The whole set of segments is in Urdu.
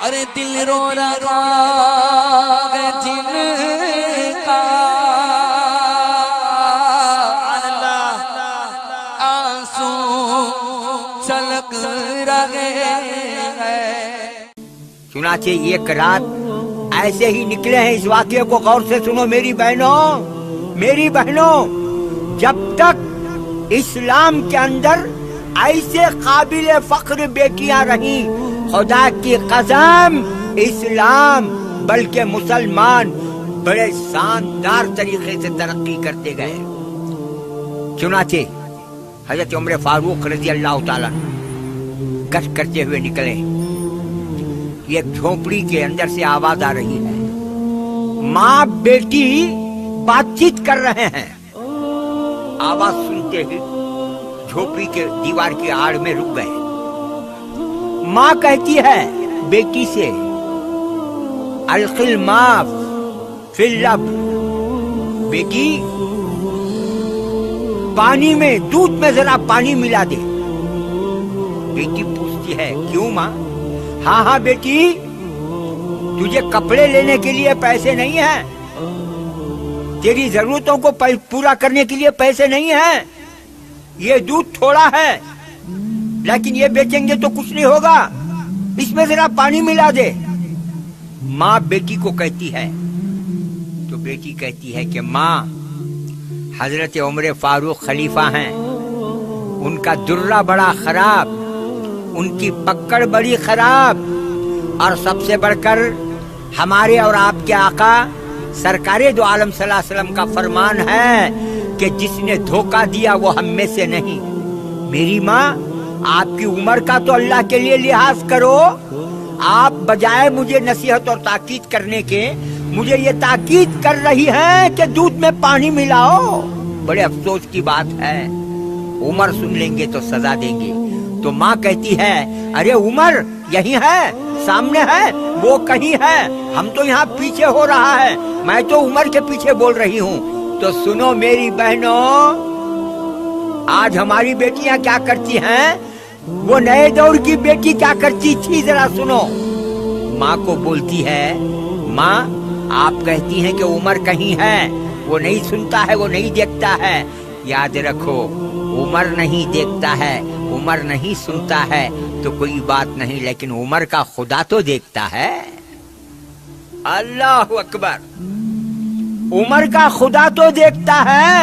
ارے دل رو رہا ہے جن کا آنسو چھلک رہے ہیں۔ چنانچہ ایک رات ایسے ہی نکلے ہیں، اس واقعے کو غور سے سنو میری بہنوں، جب تک اسلام کے اندر ایسے قابل فخر بیٹیاں رہیں، خدا کی قسم اسلام بلکہ مسلمان بڑے شاندار طریقے سے ترقی کرتے گئے۔ چنانچہ حضرت عمر فاروق رضی اللہ تعالیٰ گشت کرتے ہوئے نکلے، ایک جھونپڑی کے اندر سے آواز آ رہی ہے، ماں بیٹی بات چیت کر رہے ہیں۔ آواز سنتے ہی جھونپڑی کے دیوار کی آڑ میں رک گئے۔ ماں کہتی ہے بیٹی سے، القی الماء فی اللب، بیٹی پانی میں، دودھ میں ذرا پانی ملا دے۔ بیٹی پوچھتی ہے کیوں ماں؟ ہاں بیٹی، تجھے کپڑے لینے کے لیے پیسے نہیں ہیں، تیری ضرورتوں کو پورا کرنے کے لیے پیسے نہیں ہیں، یہ دودھ تھوڑا ہے لیکن یہ بیچیں گے تو کچھ نہیں ہوگا، اس میں ذرا پانی ملا دے۔ ماں بیٹی کو کہتی ہے، تو بیٹی کہتی ہے کہ ماں، حضرت عمر فاروق خلیفہ ہیں، ان کا درہ بڑا خراب، ان کی پکڑ بڑی خراب، اور سب سے بڑھ کر ہمارے اور آپ کے آقا سرکار دو عالم صلی اللہ علیہ وسلم کا فرمان ہے کہ جس نے دھوکہ دیا وہ ہم میں سے نہیں۔ میری ماں، آپ کی عمر کا تو اللہ کے لیے لحاظ کرو، آپ بجائے مجھے نصیحت اور تاکید کرنے کے مجھے یہ تاکید کر رہی ہیں کہ دودھ میں پانی ملاؤ۔ بڑے افسوس کی بات ہے، عمر سن لیں گے تو سزا دیں گے۔ تو ماں کہتی ہے، ارے عمر یہی ہے، سامنے ہے، وہ کہیں ہے، ہم تو یہاں پیچھے ہو رہا ہے، میں تو عمر کے پیچھے بول رہی ہوں۔ تو سنو میری بہنوں، آج ہماری بیٹیاں کیا کرتی ہیں، وہ نئے دور کی بیٹی کیا کرتی تھی ذرا سنو۔ ماں کو بولتی ہے، ماں آپ کہتی ہیں کہ عمر کہیں ہے، وہ نہیں سنتا ہے، وہ نہیں دیکھتا ہے، یاد رکھو عمر نہیں دیکھتا ہے، عمر نہیں سنتا ہے تو کوئی بات نہیں، لیکن عمر کا خدا تو دیکھتا ہے۔ اللہ اکبر، عمر کا خدا تو دیکھتا ہے۔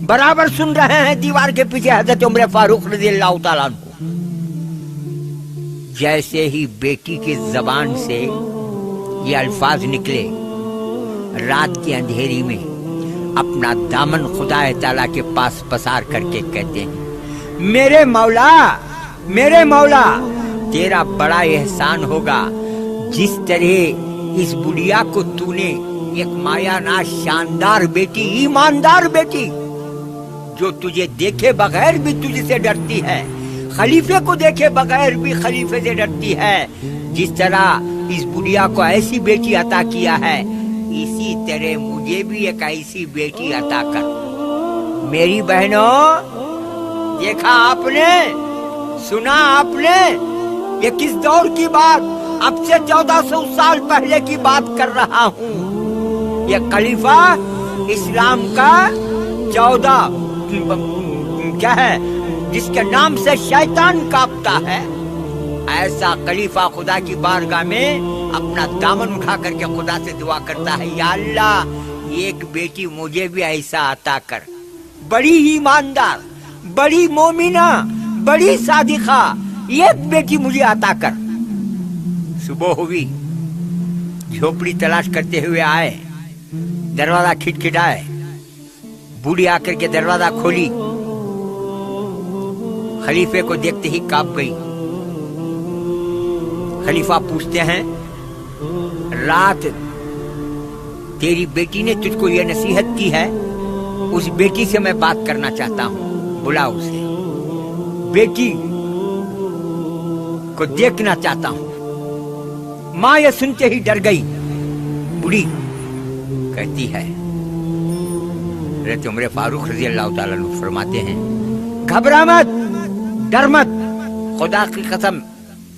برابر سن رہے ہیں دیوار کے پیچھے حضرت عمر فاروق رضی اللہ تعالیٰ عنہ۔ جیسے ہی بیٹی کی زبان سے یہ الفاظ نکلے، رات کی اندھیری میں اپنا دامن خدا تعالیٰ کے پاس پسار کر کے کہتے ہیں، میرے مولا تیرا بڑا احسان ہوگا، جس طرح اس بڑھیا کو تو نے ایک مایا ناز شاندار بیٹی، ایماندار بیٹی، جو تجھے دیکھے بغیر بھی تجھ سے ڈرتی ہے، خلیفے کو دیکھے بغیر بھی خلیفے سے ڈرتی ہے، جس طرح اس بڑھیا کو ایسی بیٹی عطا کیا ہے، اسی طرح مجھے بھی ایک ایسی بیٹی عطا کر۔ میری بہنوں، دیکھا آپ نے، سنا آپ نے، یہ کس دور کی بات، اب سے 1400 سال پہلے کی بات کر رہا ہوں۔ یہ خلیفہ اسلام کا 14 کیا ہے جس کے نام سے شیطان کانپتا ہے، ایسا خلیفہ خدا کی بارگاہ میں اپنا دامن اٹھا کر کے خدا سے دعا کرتا ہے، یا اللہ ایک بیٹی مجھے بھی ایسا عطا کر، بڑی ایماندار، بڑی مومنہ، بڑی صادقہ، ایک بیٹی مجھے عطا کر۔ صبح ہوئی، جھوپڑی تلاش کرتے ہوئے آئے، دروازہ کھٹکھٹائے، بوڑھی آ کر کے دروازہ کھولی، خلیفے کو دیکھتے ہی کانپ گئی۔ خلیفہ پوچھتے ہیں، رات تیری بیٹی نے تجھ کو یہ نصیحت کی ہے، اس بیٹی سے میں بات کرنا چاہتا ہوں، بلا اسے، بیٹی کو دیکھنا چاہتا ہوں۔ ماں یہ سنتے ہی ڈر گئی۔ بڑھی کہتی ہے، حضرت عمر فاروق رضی اللہ تعالیٰ عنہ فرماتے ہیں، گھبرا مت، ڈر مت، خدا کی قسم